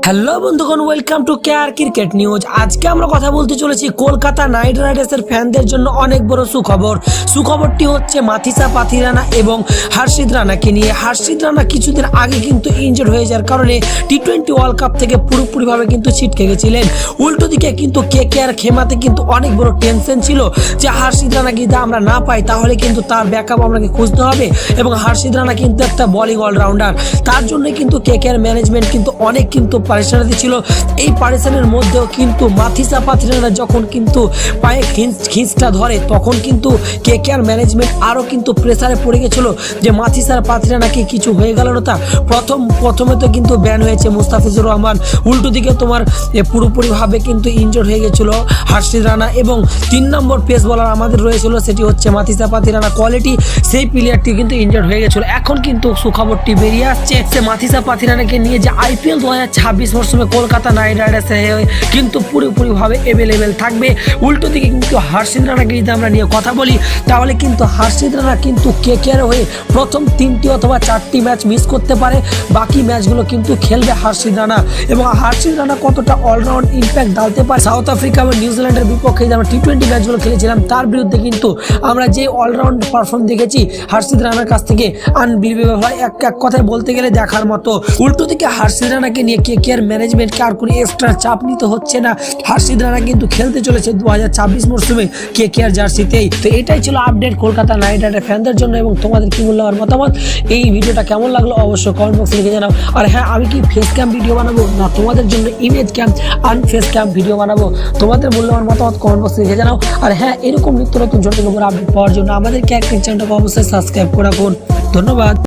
Hello বন্ধুগণ, welcome to care cricket news. আজকে আমরা কথা বলতে চলেছি কলকাতা নাইট রাইডার্সের ফ্যানদের জন্য অনেক বড় সুখবর। সুখবরটি হচ্ছে মাথিসা পাথিরানা এবং হর্ষিত রানাকে নিয়ে। হর্ষিত রানা কিছুদিন আগে কিন্তু ইনজুর্ড হয়ে যাওয়ার কারণে টি-20 ওয়ার্ল্ড কাপ থেকে পুরোপুরিভাবে কিন্তু ছিটকে গেছিলেন। উল্টো দিকে কিন্তু কেকেআর খেমাতে কিন্তু অনেক বড় টেনশন ছিল যে হর্ষিত রানাকে যদি আমরা না পাই তাহলে কিন্তু তার ব্যাকআপ আমাকে খুঁজতে হবে, এবং হর্ষিত রানা কিন্তু একটা বোলিং অলরাউন্ডার। তার জন্য কিন্তু কেকেআর ম্যানেজমেন্ট কিন্তু অনেক কিন্তু পারেশানিতে ছিল। এই পারেশানির মধ্যেও কিন্তু মাথিসা পাথিরানা যখন কিন্তু পায়ে খিঁচটা ধরে তখন কিন্তু কেকেআর ম্যানেজমেন্ট আরও কিন্তু প্রেসারে পড়ে গেছিল যে মাথিসার পাথিরানাকে কিছু হয়ে গেল না। তা প্রথমে তো কিন্তু ব্যান হয়েছে মুস্তাফিজুর রহমান, উল্টো দিকে তোমার পুরোপুরিভাবে কিন্তু ইনজোর্ড হয়ে গেছিলো হর্ষিত রানা, এবং 3 নম্বর পেস বোলার আমাদের রয়েছিল সেটি হচ্ছে মাথিসা পাথিরানা কোয়ালিটি, সেই প্লেয়ারটি কিন্তু ইনজোর্ড হয়ে গেছিলো। এখন কিন্তু সুখবরটি বেরিয়ে আসছে সে মাথিসা পাথিরানাকে নিয়ে যে আইপিএল 2026 মরশুমে কলকাতা নাইট রাইডার্স কিন্তু পুরোপুরিভাবে অ্যাভেলেবেল থাকবে। উল্টো দিকে কিন্তু হর্ষিত রানাকে যদি আমরা নিয়ে কথা বলি তাহলে কিন্তু হর্ষিত রানা কিন্তু কেকেআর হয়ে প্রথম 3টি অথবা 4টি ম্যাচ মিস করতে পারে, বাকি ম্যাচগুলো কিন্তু খেলবে হর্ষিত রানা। এবং হর্ষিত রানা কতটা অলরাউন্ড ইম্প্যাক্ট ডালতে পারে সাউথ আফ্রিকা এবং নিউজিল্যান্ডের বিপক্ষে যে আমরা টি-20 ম্যাচগুলো খেলেছিলাম তার বিরুদ্ধে কিন্তু আমরা যে অলরাউন্ড পারফর্ম দেখেছি হর্ষিত রানার কাছ থেকে আনবিলিভেবল হয়, এক কথায় বলতে গেলে দেখার মতো। উল্টো দিকে হর্ষিত রানাকে নিয়ে কেকেআর ম্যানেজমেন্টকে আর কোনো এক্সট্রা চাপ নিতে হচ্ছে না। হর্ষিত রানা কিন্তু খেলতে চলেছে 2026 মরশুমে কেকেআর জার্সিতেই। তো এটাই ছিল আপডেট কলকাতা নাইট রাইডার ফ্যানদের জন্য, এবং তোমাদের কি মূল্যবান মতামত এই ভিডিওটা কেমন লাগলো অবশ্যই কমেন্ট বক্সে লিখে জানাও। আর হ্যাঁ, আমি কি ফেস ক্যাম ভিডিও বানাবো না তোমাদের জন্য ইমেজ ক্যাম আনফেস ক্যাম ভিডিও বানাবো, তোমাদের মূল্যবান মতামত কমেন্ট বক্সে লিখে জানাও। আর হ্যাঁ, এরকম নিত্য নতুন ছোট খবর আপডেট পাওয়ার জন্য আমাদের কেয়ার চ্যানেলটাকে অবশ্যই সাবস্ক্রাইব করে রাখুন। ধন্যবাদ।